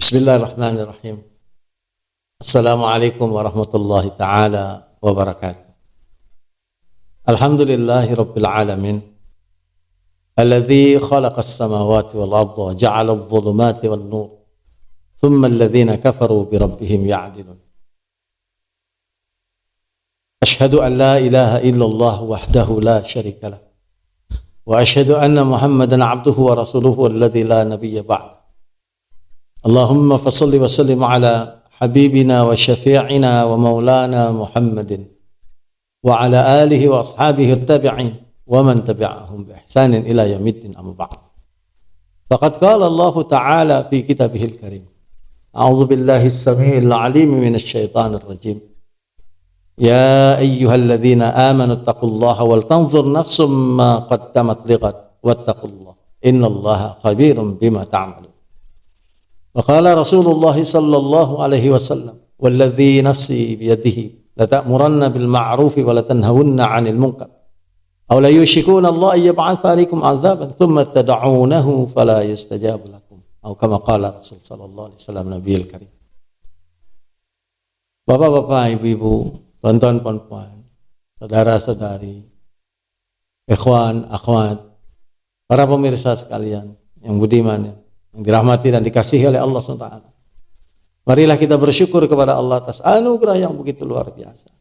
Bismillahirrahmanirrahim. Assalamualaikum warahmatullahi ta'ala wabarakatuh. Alhamdulillahi rabbil alamin. Alladhi khalaqas samawati wal arda wa ja'ala adh-dhulumati wan nur. Thumma alladhina kafaru bi rabbihim ya'dilun. Ashhadu an la ilaha illallah wahdahu la sharika lah. Wa ashhadu anna Muhammadan 'abduhu wa rasuluhu alladhi la nabiyya ba'd. Allahumma fasalli wa sallim ala habibina wa syafi'ina wa maulana Muhammadin wa ala alihi wa ashabihi at-tabi'in wa man tabi'ahum bi ihsanin ila yaumiddin amma ba'd. Faqad qala Allah ta'ala fi kitabihil karim. A'udzu billahi as-sami'il 'alim minasy syaithanir rajim. Ya ayyuhalladzina amanu taqullaha wal tanzur nafsum ma qaddamat lighad wattaqullaha innallaha khabirum bima ta'malun. وقال رسول الله صلى الله عليه وسلم والذي نفسي بيده لتأمرن بالمعروف ولتنهون عن المنكر أو لا يشركون الله أن يبعث عليكم عذابا ثم تدعونه فلا يستجاب لكم أو كما قال رسول صلى الله عليه وسلم نبي الكريم. Bapak-bapak, ibu-ibu, tuan-tuan, puan-puan, saudara-saudari, ikhwan, akhwat, para pemirsa sekalian yang budiman, yang dirahmati dan dikasihi oleh Allah SWT. Marilah kita bersyukur kepada Allah atas anugerah yang begitu luar biasa.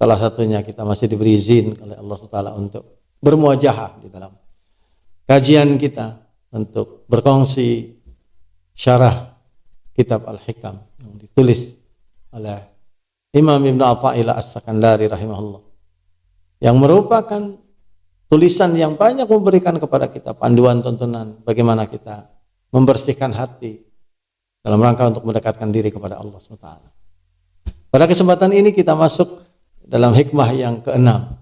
Salah satunya kita masih diberi izin oleh Allah SWT untuk bermuajahah di dalam kajian kita, untuk berkongsi syarah kitab Al-Hikam yang ditulis oleh Imam Ibn Athaillah As-Sakandari rahimahullah, yang merupakan tulisan yang banyak memberikan kepada kita panduan tuntunan bagaimana kita membersihkan hati dalam rangka untuk mendekatkan diri kepada Allah SWT. Pada kesempatan ini kita masuk dalam hikmah yang keenam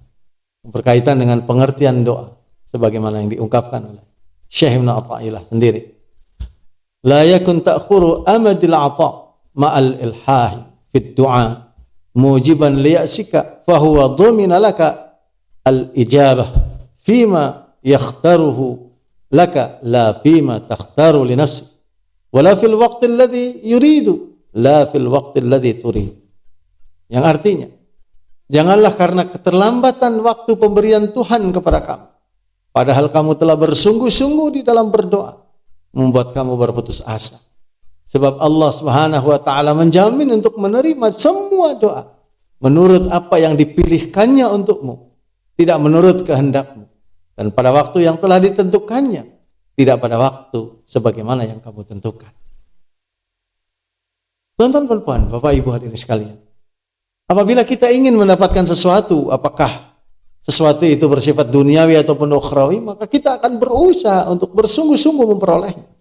berkaitan dengan pengertian doa sebagaimana yang diungkapkan oleh Syekh Ibn Athaillah sendiri. La yakun ta'khuru amadil 'ata ma'al ilhahi fid du'a mujiban liya'sika fahuwa dhamina laka al-ijabah fima yakhtaruhu laka la fima takhtaru li nafsi wala fil waqti alladhi yuridu la fil waqti alladhi turid. Yang artinya, janganlah karena keterlambatan waktu pemberian Tuhan kepada kamu, padahal kamu telah bersungguh-sungguh di dalam berdoa, membuat kamu berputus asa. Sebab Allah Subhanahu wa taala menjamin untuk menerima semua doa menurut apa yang dipilihkannya untukmu, tidak menurut kehendakmu. Dan pada waktu yang telah ditentukannya, tidak pada waktu sebagaimana yang kamu tentukan. Tuan-tuan, puan-puan, Bapak Ibu hadirin sekalian, apabila kita ingin mendapatkan sesuatu, apakah sesuatu itu bersifat duniawi ataupun ukhrawi, maka kita akan berusaha untuk bersungguh-sungguh memperolehnya.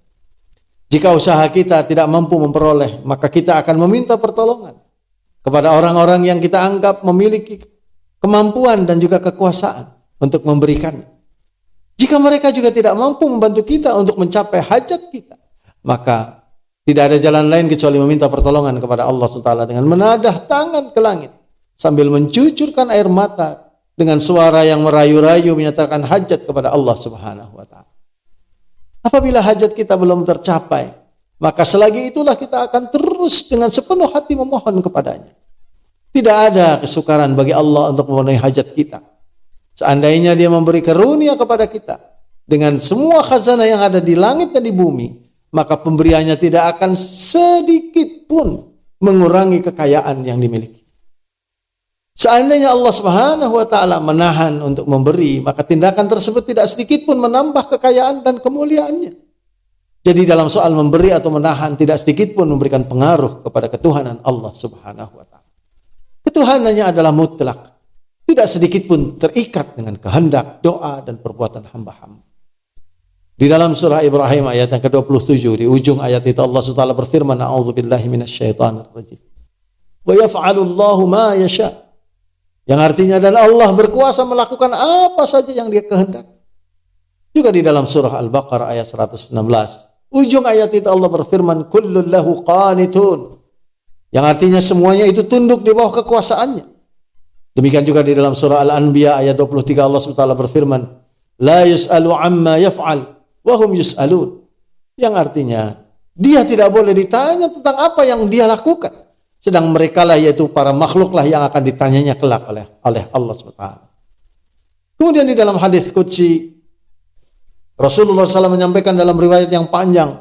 Jika usaha kita tidak mampu memperoleh, maka kita akan meminta pertolongan kepada orang-orang yang kita anggap memiliki kemampuan dan juga kekuasaan untuk memberikannya. Jika mereka juga tidak mampu membantu kita untuk mencapai hajat kita, maka tidak ada jalan lain kecuali meminta pertolongan kepada Allah SWT dengan menadah tangan ke langit sambil mencucurkan air mata dengan suara yang merayu-rayu menyatakan hajat kepada Allah Subhanahu wa taala. Apabila hajat kita belum tercapai, maka selagi itulah kita akan terus dengan sepenuh hati memohon kepadanya. Tidak ada kesukaran bagi Allah untuk memenuhi hajat kita. Seandainya dia memberi karunia kepada kita dengan semua khazanah yang ada di langit dan di bumi, maka pemberiannya tidak akan sedikit pun mengurangi kekayaan yang dimiliki. Seandainya Allah Subhanahu wa taala menahan untuk memberi, maka tindakan tersebut tidak sedikit pun menambah kekayaan dan kemuliaannya. Jadi dalam soal memberi atau menahan, tidak sedikit pun memberikan pengaruh kepada ketuhanan Allah Subhanahu wa taala. Ketuhanannya adalah mutlak. Tidak sedikit pun terikat dengan kehendak, doa, dan perbuatan hamba-hamba. Di dalam surah Ibrahim ayat yang ke-27, di ujung ayat itu Allah SWT berfirman, A'udzubillahi minasyaitonir rajim. Wa yaf'alullahu ma yasha. Yang artinya, dan Allah berkuasa melakukan apa saja yang dia kehendaki. Juga di dalam surah Al-Baqarah ayat 116, ujung ayat itu Allah berfirman, Kullun lahu qanitun. Yang artinya semuanya itu tunduk di bawah kekuasaannya. Demikian juga di dalam surah Al-Anbiya ayat 23 Allah SWT berfirman, La yus'alu amma yaf'al wa hum yus'alun. Yang artinya Dia tidak boleh ditanya tentang apa yang dia lakukan. Sedang mereka lah, yaitu para makhluk lah yang akan ditanyanya kelak oleh Allah SWT. Kemudian di dalam hadis qudsi, Rasulullah SAW menyampaikan dalam riwayat yang panjang,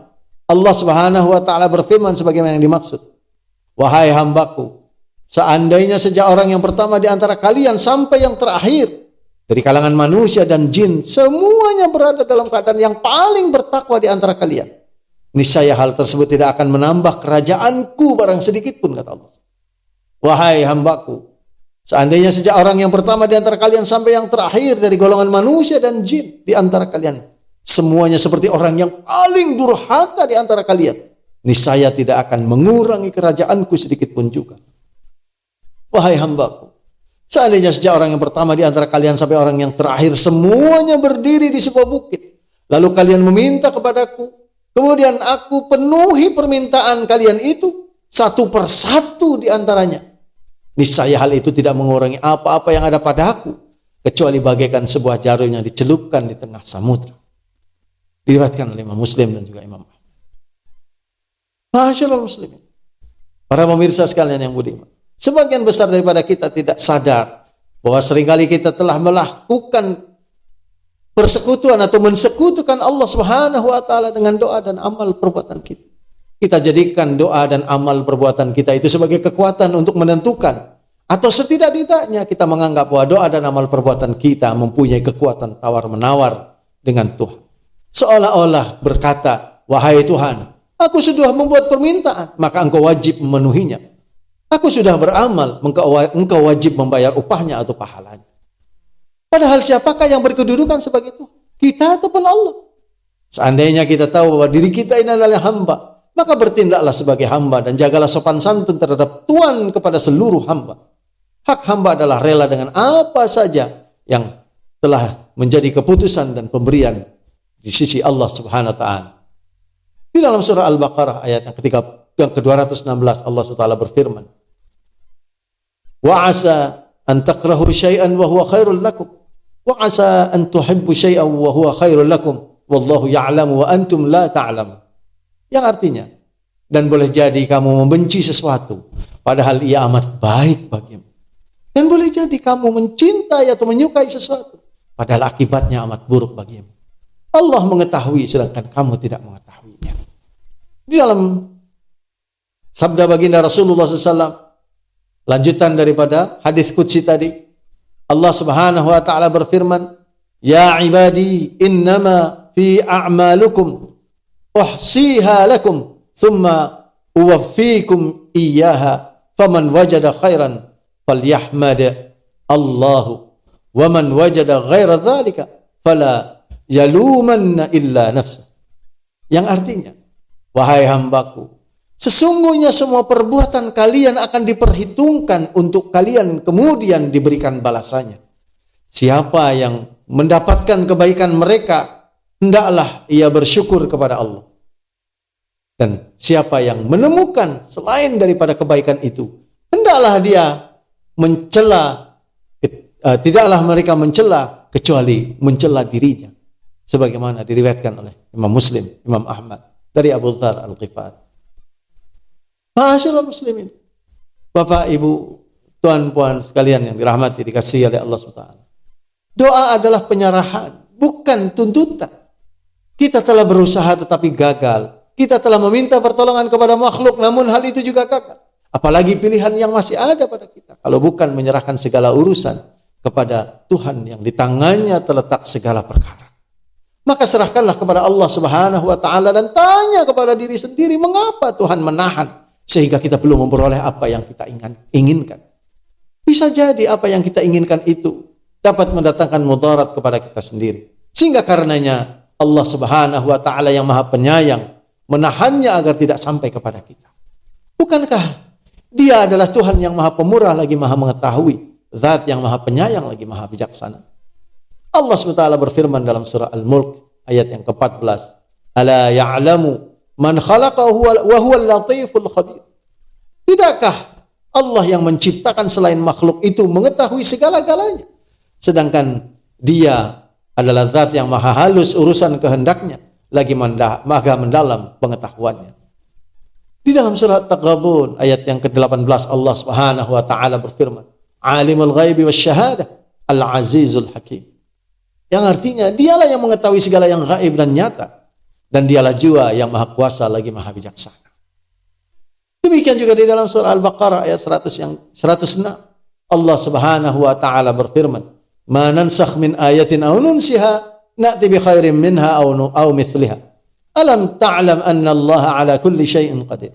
Allah Subhanahu wa taala berfirman sebagaimana yang dimaksud. Wahai hambaku, seandainya sejak orang yang pertama di antara kalian sampai yang terakhir dari kalangan manusia dan jin, semuanya berada dalam keadaan yang paling bertakwa di antara kalian, niscaya hal tersebut tidak akan menambah kerajaanku barang sedikit pun, kata Allah. Wahai hambaku, seandainya sejak orang yang pertama di antara kalian sampai yang terakhir dari golongan manusia dan jin di antara kalian, semuanya seperti orang yang paling durhaka di antara kalian, niscaya tidak akan mengurangi kerajaanku sedikit pun juga. Wahai hambaku, seandainya sejak orang yang pertama di antara kalian sampai orang yang terakhir semuanya berdiri di sebuah bukit, lalu kalian meminta kepadaku, kemudian aku penuhi permintaan kalian itu satu persatu di antaranya, niscaya hal itu tidak mengurangi apa-apa yang ada padaku, kecuali bagaikan sebuah jarum yang dicelupkan di tengah samudra. Diriwayatkan oleh Imam Muslim dan juga Imam Ahmad. Masyaallah muslimin, para pemirsa sekalian yang budiman, sebagian besar daripada kita tidak sadar bahwa seringkali kita telah melakukan persekutuan atau mensekutukan Allah Subhanahu wa taala dengan doa dan amal perbuatan kita. Kita jadikan doa dan amal perbuatan kita itu sebagai kekuatan untuk menentukan, atau setidak-tidaknya kita menganggap bahwa doa dan amal perbuatan kita mempunyai kekuatan tawar-menawar dengan Tuhan. Seolah-olah berkata, wahai Tuhan, aku sudah membuat permintaan, maka engkau wajib memenuhinya. Aku sudah beramal, engkau wajib membayar upahnya atau pahalanya. Padahal siapakah yang berkedudukan sebagai Tuhan? Kita ataupun Allah? Seandainya kita tahu bahwa diri kita ini adalah hamba, maka bertindaklah sebagai hamba dan jagalah sopan santun terhadap Tuhan kepada seluruh hamba. Hak hamba adalah rela dengan apa saja yang telah menjadi keputusan dan pemberian di sisi Allah Subhanahu wa taala. Di dalam surah Al-Baqarah ayat yang ke-216 Allah SWT berfirman, wa asa an takrahu syai'an wa huwa khairul lakum wa asa an tuhibbu syai'an wa huwa khairul lakum wallahu ya'lamu wa antum la ta'lamun. Yang artinya, dan boleh jadi kamu membenci sesuatu padahal ia amat baik bagimu, dan boleh jadi kamu mencintai atau menyukai sesuatu padahal akibatnya amat buruk bagimu. Allah mengetahui sedangkan kamu tidak mengetahuinya. Di dalam sabda baginda Rasulullah SAW, lanjutan daripada hadis qudsi tadi, Allah Subhanahu wa taala berfirman, ya ibadi innama fi a'malukum uhsiha lakum thumma uwaffikum iyyaha faman wajada khairan falyahmad Allahu wa man wajada ghaira dzalika fala yalumanna illa nafsa. Yang artinya, wahai hambaku, sesungguhnya semua perbuatan kalian akan diperhitungkan untuk kalian kemudian diberikan balasannya. Siapa yang mendapatkan kebaikan mereka, hendaklah ia bersyukur kepada Allah. Dan siapa yang menemukan selain daripada kebaikan itu, hendaklah dia mencela, tidaklah mereka mencela kecuali mencela dirinya. Sebagaimana diriwayatkan oleh Imam Muslim, Imam Ahmad dari Abu Dzar Al-Ghifari. Masyaallah muslimin, Bapak, Ibu, Tuan, Puan sekalian yang dirahmati dikasihi oleh Allah SWT. Doa adalah penyerahan, bukan tuntutan. Kita telah berusaha tetapi gagal. Kita telah meminta pertolongan kepada makhluk namun hal itu juga gagal. Apalagi pilihan yang masih ada pada kita kalau bukan menyerahkan segala urusan kepada Tuhan yang di tangannya terletak segala perkara. Maka serahkanlah kepada Allah Subhanahu wa taala dan tanya kepada diri sendiri, mengapa Tuhan menahan sehingga kita belum memperoleh apa yang kita inginkan. Bisa jadi apa yang kita inginkan itu dapat mendatangkan mudarat kepada kita sendiri. Sehingga karenanya Allah Subhanahu wa taala yang Maha Penyayang menahannya agar tidak sampai kepada kita. Bukankah Dia adalah Tuhan yang Maha Pemurah lagi Maha Mengetahui, Zat yang Maha Penyayang lagi Maha Bijaksana. Allah SWT berfirman dalam surah Al-Mulk ayat yang ke-14, ala ya'lamu man khalaqahu wa huwal latiful khabir. Tidakkah Allah yang menciptakan selain makhluk itu mengetahui segala-galanya, sedangkan Dia adalah Zat yang Maha halus urusan kehendaknya lagi maha mendalam pengetahuannya. Di dalam surat Taghabun ayat yang ke-18 Allah Subhanahu wa taala berfirman, "Alimul ghaibi wasyahadah, Al-Azizul Hakim." Yang artinya dialah yang mengetahui segala yang gaib dan nyata, dan dialah juga yang maha kuasa lagi maha bijaksana. Demikian juga di dalam surah Al-Baqarah ayat 106 Allah Subhanahu wa taala berfirman, "Ma nansakh min ayatin aw nunsiha na'ti bi khairin minha aw mithliha. Alam ta'lam anna Allah ala kulli syai'in qadir."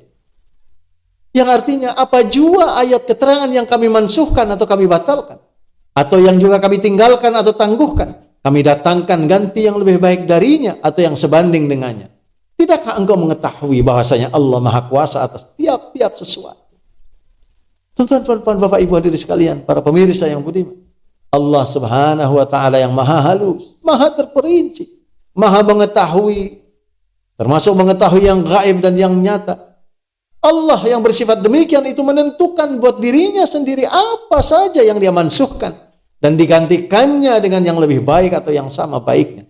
Yang artinya apa jua ayat keterangan yang kami mansuhkan atau kami batalkan, atau yang juga kami tinggalkan atau tangguhkan, kami datangkan ganti yang lebih baik darinya atau yang sebanding dengannya. Tidakkah engkau mengetahui bahwasanya Allah Maha Kuasa atas tiap-tiap sesuatu? Tuan-tuan, Bapak Ibu hadirin sekalian, para pemirsa yang budiman, Allah Subhanahu wa taala yang maha halus, maha terperinci, maha mengetahui, termasuk mengetahui yang gaib dan yang nyata. Allah yang bersifat demikian itu menentukan buat dirinya sendiri apa saja yang dia mansuhkan dan digantikannya dengan yang lebih baik atau yang sama baiknya.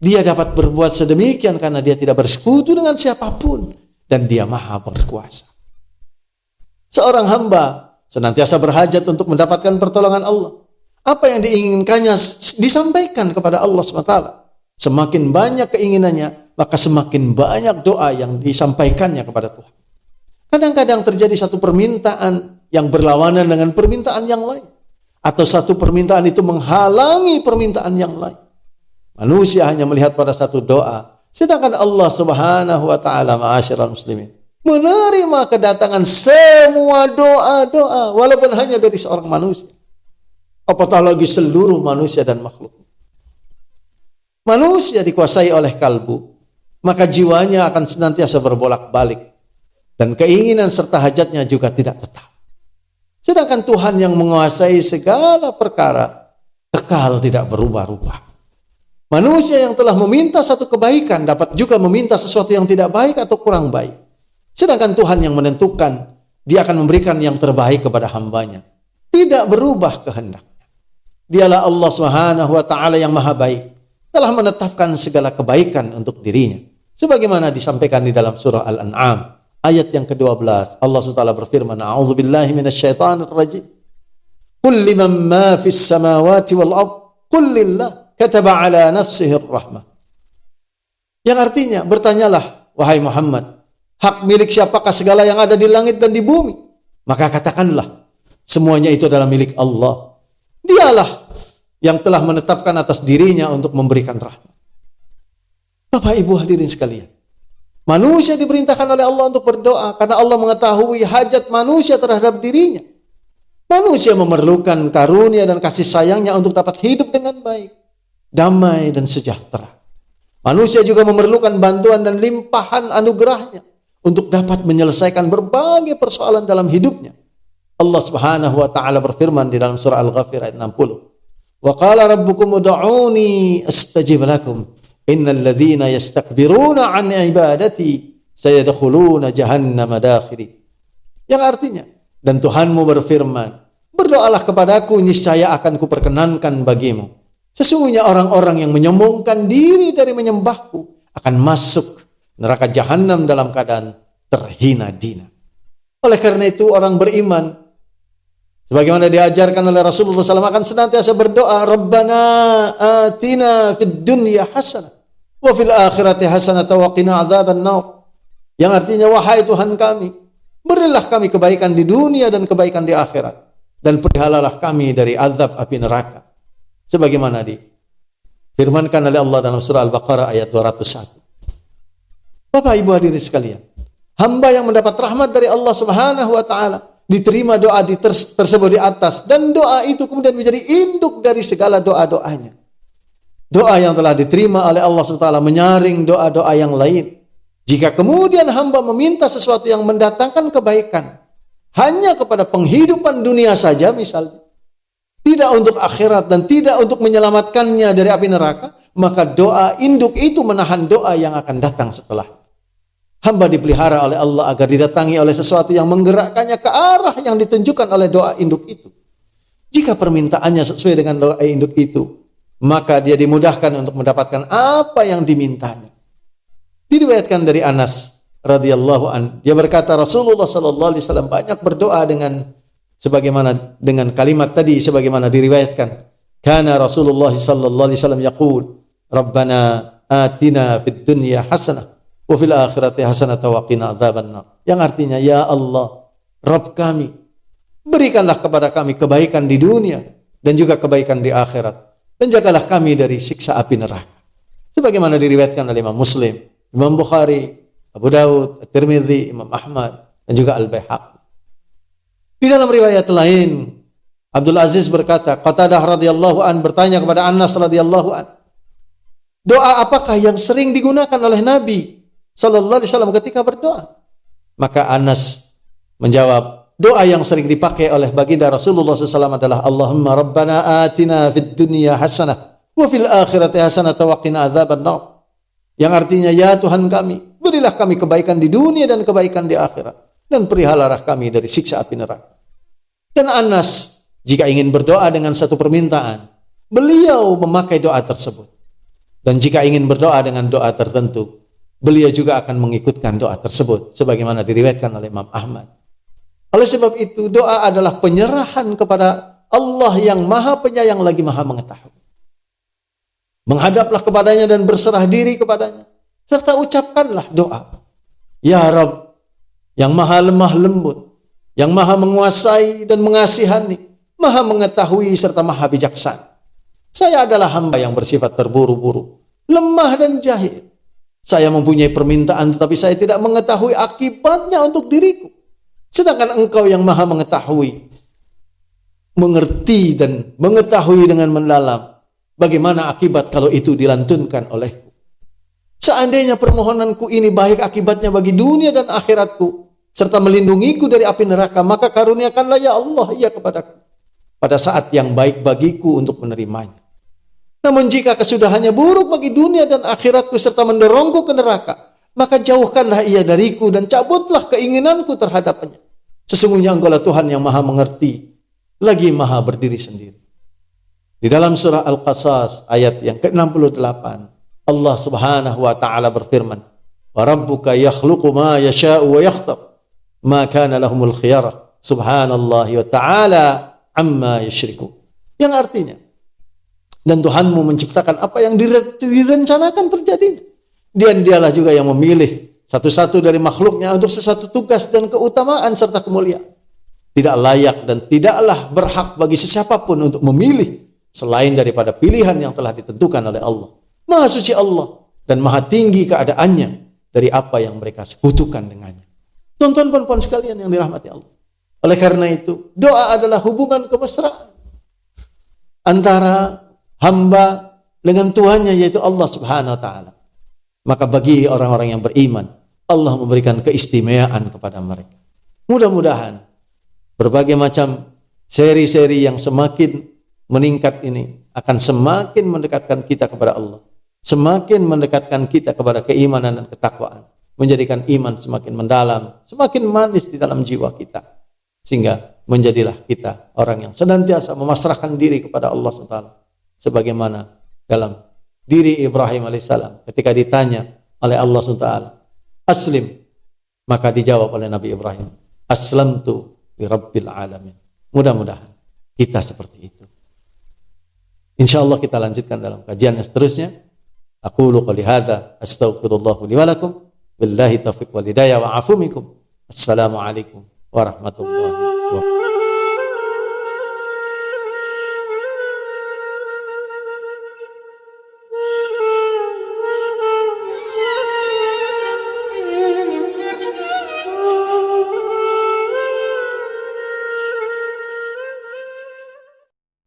Dia dapat berbuat sedemikian karena dia tidak bersekutu dengan siapapun dan dia maha berkuasa. Seorang hamba senantiasa berhajat untuk mendapatkan pertolongan Allah. Apa yang diinginkannya disampaikan kepada Allah SWT. Semakin banyak keinginannya, maka semakin banyak doa yang disampaikannya kepada Tuhan. Kadang-kadang terjadi satu permintaan yang berlawanan dengan permintaan yang lain. Atau satu permintaan itu menghalangi permintaan yang lain. Manusia hanya melihat pada satu doa. Sedangkan Allah Subhanahu wa ta'ala, ma'asyiral muslimin, menerima kedatangan semua doa-doa. Walaupun hanya dari seorang manusia. Apatah lagi seluruh manusia dan makhluk. Manusia dikuasai oleh kalbu, maka jiwanya akan senantiasa berbolak-balik. Dan keinginan serta hajatnya juga tidak tetap. Sedangkan Tuhan yang menguasai segala perkara, kekal tidak berubah-ubah. Manusia yang telah meminta satu kebaikan, dapat juga meminta sesuatu yang tidak baik atau kurang baik. Sedangkan Tuhan yang menentukan, dia akan memberikan yang terbaik kepada hambanya. Tidak berubah kehendak. Dialah Allah Subhanahu wa taala yang maha baik, telah menetapkan segala kebaikan untuk dirinya. Sebagaimana disampaikan di dalam surah Al-An'am ayat yang ke-12, Allah SWT berfirman, "A'udzubillahi minasyaitonir rajim. Qul liman ma fis samawati wal ard, qul lillah, kataba ala nafsihi ar-rahmah." Yang artinya, bertanyalah wahai Muhammad, hak milik siapakah segala yang ada di langit dan di bumi? Maka katakanlah, semuanya itu adalah milik Allah. Dialah yang telah menetapkan atas dirinya untuk memberikan rahmat. Bapak Ibu hadirin sekalian, manusia diperintahkan oleh Allah untuk berdoa karena Allah mengetahui hajat manusia terhadap dirinya. Manusia memerlukan karunia dan kasih sayangnya untuk dapat hidup dengan baik, damai dan sejahtera. Manusia juga memerlukan bantuan dan limpahan anugerahnya untuk dapat menyelesaikan berbagai persoalan dalam hidupnya. Allah Subhanahu wa taala berfirman di dalam surah Al-Ghafir ayat 60. Wa qala rabbukum ud'uni astajib lakum innal ladzina yastakbiruna an ibadati sayadkhuluna jahannama dakhiri. Yang artinya, dan Tuhanmu berfirman, berdoalah kepadaku niscaya akan kuperkenankan bagimu. Sesungguhnya orang-orang yang menyombongkan diri dari menyembahku akan masuk neraka jahanam dalam keadaan terhina-dina. Oleh karena itu orang beriman, sebagaimana diajarkan oleh Rasulullah SAW, akan senantiasa berdoa, Rabbana atina fid dunya hasanah wa fil akhirati hasanah wa qina adzaban nar. Yang artinya, wahai Tuhan kami, berilah kami kebaikan di dunia dan kebaikan di akhirat, dan peliharalah kami dari azab api neraka. Sebagaimana difirmankan oleh Allah dalam surah Al-Baqarah ayat 201. Bapak Ibu hadirin sekalian, hamba yang mendapat rahmat dari Allah Subhanahu wa taala, diterima doa tersebut di atas, dan doa itu kemudian menjadi induk dari segala doa-doanya. Doa yang telah diterima oleh Allah SWT menyaring doa-doa yang lain. Jika kemudian hamba meminta sesuatu yang mendatangkan kebaikan hanya kepada penghidupan dunia saja misalnya, tidak untuk akhirat dan tidak untuk menyelamatkannya dari api neraka, maka doa induk itu menahan doa yang akan datang setelah. Hamba dipelihara oleh Allah agar didatangi oleh sesuatu yang menggerakkannya ke arah yang ditunjukkan oleh doa induk itu. Jika permintaannya sesuai dengan doa induk itu, maka dia dimudahkan untuk mendapatkan apa yang dimintanya. Diriwayatkan dari Anas radhiyallahu an, dia berkata Rasulullah sallallahu alaihi wasallam banyak berdoa dengan kalimat tadi sebagaimana diriwayatkan. Kana Rasulullah sallallahu alaihi wasallam yaqul, Rabbana atina fid dunya hasanah wa fil akhirati hasanah wa qina adzabannar. Yang artinya, ya Allah, Rabb kami, berikanlah kepada kami kebaikan di dunia dan juga kebaikan di akhirat, dan jagalah kami dari siksa api neraka. Sebagaimana diriwayatkan oleh Imam Muslim, Imam Bukhari, Abu Daud, At-Tirmidzi, Imam Ahmad, dan juga Al-Baihaqi. Di dalam riwayat lain, Abdul Aziz berkata, Qatadah radhiyallahu an bertanya kepada Anas radhiyallahu an, doa apakah yang sering digunakan oleh Nabi sallallahu alaihi wasallam ketika berdoa? Maka Anas menjawab, doa yang sering dipakai oleh baginda Rasulullah SAW adalah Allahumma Rabbana atina fid dunya hasanah wa fil akhirati hasanah wa qina adzabannar. Yang artinya, ya Tuhan kami, berilah kami kebaikan di dunia dan kebaikan di akhirat, dan peliharalah kami dari siksa api neraka. Dan Anas, jika ingin berdoa dengan satu permintaan, beliau memakai doa tersebut. Dan jika ingin berdoa dengan doa tertentu, beliau juga akan mengikutkan doa tersebut, sebagaimana diriwayatkan oleh Imam Ahmad. Oleh sebab itu, doa adalah penyerahan kepada Allah yang Maha Penyayang lagi Maha Mengetahui. Menghadaplah kepadanya dan berserah diri kepadanya, serta ucapkanlah doa. Ya Rabb, yang Maha lemah lembut, yang Maha menguasai dan mengasihani, Maha mengetahui serta Maha bijaksana. Saya adalah hamba yang bersifat terburu-buru, lemah dan jahil. Saya mempunyai permintaan tetapi saya tidak mengetahui akibatnya untuk diriku. Sedangkan Engkau yang Maha mengetahui, mengerti dan mengetahui dengan mendalam bagaimana akibat kalau itu dilantunkan olehku. Seandainya permohonanku ini baik akibatnya bagi dunia dan akhiratku, serta melindungiku dari api neraka, maka karuniakanlah ya Allah ia kepadaku pada saat yang baik bagiku untuk menerimanya. Namun jika kesudahannya buruk bagi dunia dan akhiratku serta mendorongku ke neraka, maka jauhkanlah ia dariku dan cabutlah keinginanku terhadapnya. Sesungguhnya Engkau lah Tuhan yang Maha mengerti, lagi Maha berdiri sendiri. Di dalam surah Al-Qasas ayat yang ke-68, Allah Subhanahu wa taala berfirman, "Wa rabbuka yakhluqu ma yasha'u wa yakhtar, ma kana lahumul khiyarah, subhanallahi wa ta'ala amma yusyriku." Yang artinya, dan Tuhanmu menciptakan apa yang direncanakan terjadi. Dan dialah juga yang memilih satu-satu dari makhluknya untuk sesuatu tugas dan keutamaan serta kemuliaan. Tidak layak dan tidaklah berhak bagi sesiapapun untuk memilih selain daripada pilihan yang telah ditentukan oleh Allah. Maha suci Allah dan maha tinggi keadaannya dari apa yang mereka sekutukan dengannya. Tonton-tonton sekalian yang dirahmati Allah. Oleh karena itu, doa adalah hubungan kemesraan antara hamba dengan Tuhannya, yaitu Allah Subhanahu wa taala. Maka bagi orang-orang yang beriman, Allah memberikan keistimewaan kepada mereka. Mudah-mudahan berbagai macam seri-seri yang semakin meningkat ini akan semakin mendekatkan kita kepada Allah, semakin mendekatkan kita kepada keimanan dan ketakwaan, menjadikan iman semakin mendalam, semakin manis di dalam jiwa kita, sehingga menjadilah kita orang yang senantiasa memasrahkan diri kepada Allah SWT. Sebagaimana dalam diri Ibrahim alaihissalam ketika ditanya oleh Allah SWT, aslim, maka dijawab oleh Nabi Ibrahim, aslamtu li rabbil alamin. Mudah-mudahan kita seperti itu. InsyaAllah kita lanjutkan dalam kajian yang seterusnya. Aqulu qouli hadza astaghfirullah li wa lakum, billahi taufiq wal hidayah wa afu minkum. Assalamualaikum warahmatullahi wabarakatuh.